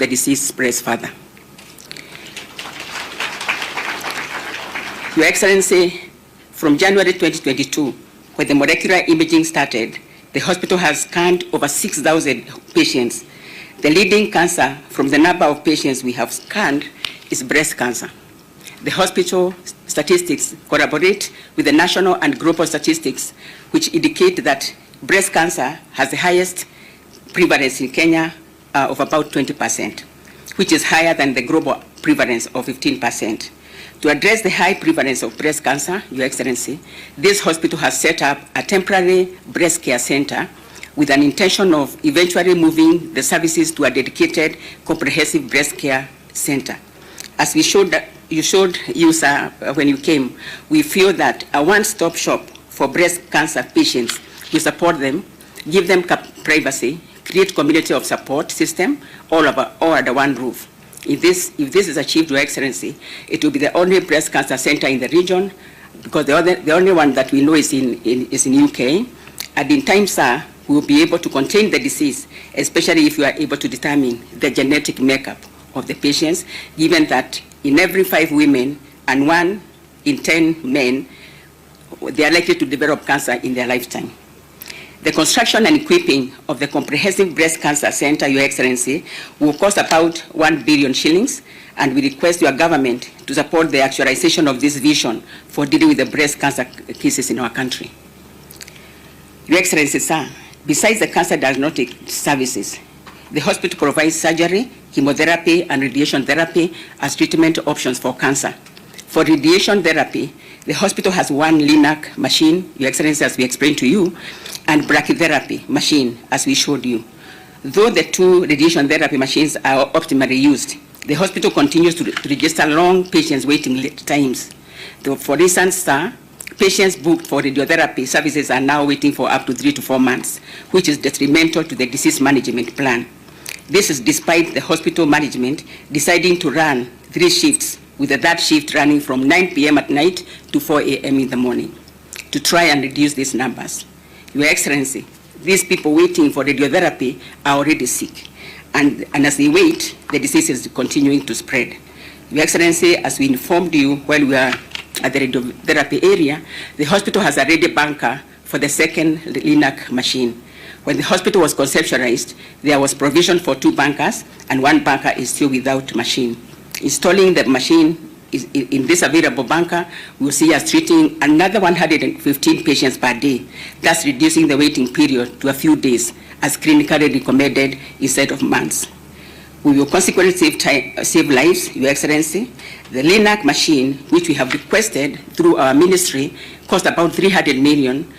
the disease spreads further. Your Excellency, from January 2022, when the molecular imaging started, the hospital has scanned over 6,000 patients. The leading cancer from the number of patients we have scanned is breast cancer. The hospital statistics corroborate with the national and global statistics, which indicate that breast cancer has the highest prevalence in Kenya of about 20%, which is higher than the global prevalence of 15%. To address the high prevalence of breast cancer, Your Excellency, this hospital has set up a temporary breast care center with an intention of eventually moving the services to a dedicated comprehensive breast care center. As you showed, sir, when you came, we feel that a one-stop shop for breast cancer patients will support them, give them privacy, create community of support system all under one roof. If this is achieved, Your Excellency, it will be the only breast cancer center in the region, because the only one that we know is in UK. And in time, sir, we will be able to contain the disease, especially if we are able to determine the genetic makeup of the patients, given that in every 5 women and 1 in 10 men, they are likely to develop cancer in their lifetime. The construction and equipping of the Comprehensive Breast Cancer Center, Your Excellency, will cost about 1 billion shillings, and we request your government to support the actualization of this vision for dealing with the breast cancer cases in our country. Your Excellency, sir, besides the cancer diagnostic services, the hospital provides surgery, chemotherapy, and radiation therapy as treatment options for cancer. For radiation therapy, the hospital has 1 LINAC machine, Your Excellency, as we explained to you, and brachytherapy machine, as we showed you. Though the 2 radiation therapy machines are optimally used, the hospital continues to register long patients waiting times. For instance, sir, patients booked for radiotherapy services are now waiting for up to 3 to 4 months, which is detrimental to the disease management plan. This is despite the hospital management deciding to run 3 shifts, with the 3rd shift running from 9 p.m. at night to 4 a.m. in the morning, to try and reduce these numbers. Your Excellency, these people waiting for radiotherapy are already sick, and as they wait, the disease is continuing to spread. Your Excellency, as we informed you while we were at the radiotherapy area, the hospital has a ready banker for the 2nd LINAC machine. When the hospital was conceptualized, there was provision for 2 bankers, and 1 banker is still without machine. Installing the machine in this available banker will see us treating another 115 patients per day, thus reducing the waiting period to a few days, as clinically recommended, instead of months. We will consequently save lives, Your Excellency. The LINAC machine, which we have requested through our ministry, cost about 300 million,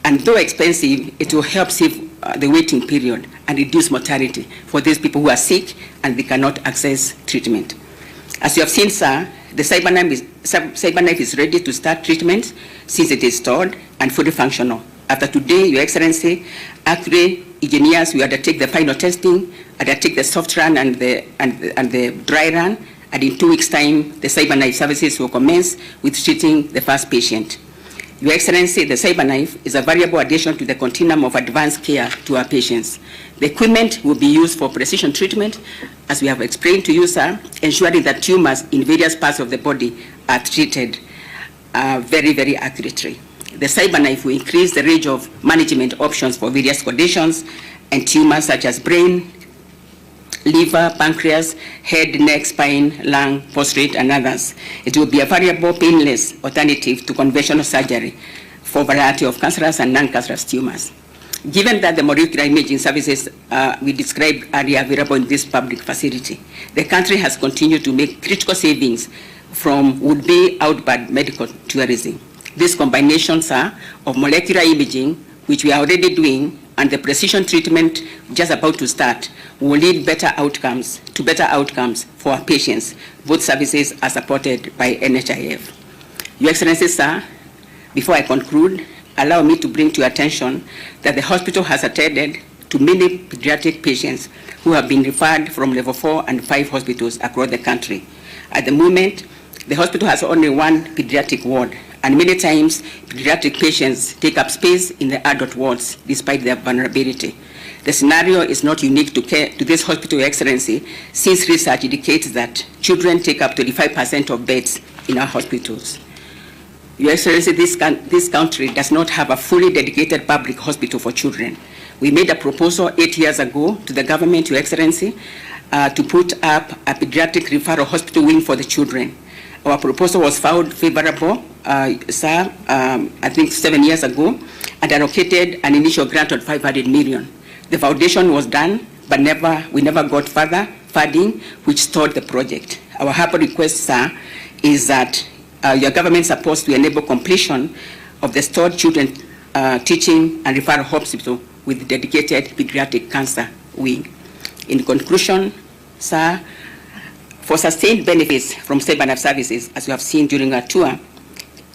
and though expensive, it will help save the waiting period and reduce mortality for these people who are sick and they cannot access treatment. As you have seen, sir, the CyberKnife is ready to start treatment since it is stored and fully functional. After today, Your Excellency, actually, engineers will undertake the final testing, undertake the soft run and the dry run, and in 2 weeks' time, the CyberKnife services will commence with treating the first patient. Your Excellency, the CyberKnife is a valuable addition to the continuum of advanced care to our patients. The equipment will be used for precision treatment, as we have explained to you, sir, ensuring that tumors in various parts of the body are treated very, very accurately. The CyberKnife will increase the range of management options for various conditions and tumors such as brain, liver, pancreas, head, neck, spine, lung, prostate, and others. It will be a valuable, painless alternative to conventional surgery for a variety of cancerous and non-cancerous tumors. Given that the molecular imaging services we described earlier available in this public facility, the country has continued to make critical savings from would-be outbound medical tourism. This combination, sir, of molecular imaging, which we are already doing, and the precision treatment just about to start, will lead to better outcomes for our patients. Both services are supported by NHIF. Your Excellency, sir, before I conclude, allow me to bring to your attention that the hospital has attended to many pediatric patients who have been referred from level 4 and 5 hospitals across the country. At the moment, the hospital has only 1 pediatric ward, and many times pediatric patients take up space in the adult wards despite their vulnerability. The scenario is not unique to this hospital, Your Excellency, since research indicates that children take up 25% of beds in our hospitals. Your Excellency, this country does not have a fully dedicated public hospital for children. We made a proposal 8 years ago to the government, Your Excellency, to put up a pediatric referral hospital wing for the children. Our proposal was found favorable, sir, I think 7 years ago, and allocated an initial grant of 500 million. The foundation was done, but we never got further funding, which stalled the project. Our humble request, sir, is that your government is supposed to enable completion of the stalled children teaching and referral hospital with dedicated pediatric cancer wing. In conclusion, sir, for sustained benefits from SABANAF services, as you have seen during our tour,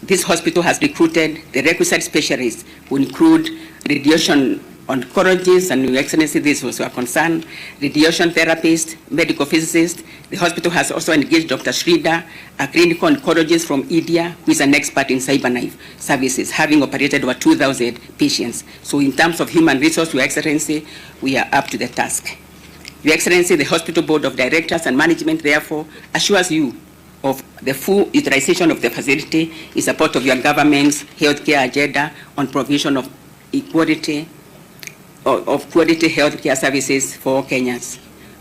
this hospital has recruited the requisite specialists who include radiation oncologists, and Your Excellency, this was your concern, radiation therapists, medical physicists. The hospital has also engaged Dr. Shrida, a clinical oncologist from India, who is an expert in cyberknife services, having operated over 2,000 patients. So in terms of human resource, Your Excellency, we are up to the task. Your Excellency, the Hospital Board of Directors and Management, therefore, assures you of the full utilization of the facility in support of your government's healthcare agenda on provision of quality healthcare services for all Kenyans.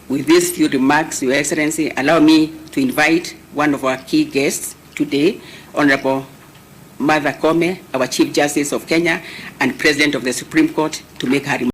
With these few remarks, Your Excellency, allow me to invite one of our key guests today, Honorable Martha Koome, our Chief Justice of Kenya and President of the Supreme Court, to make her remarks.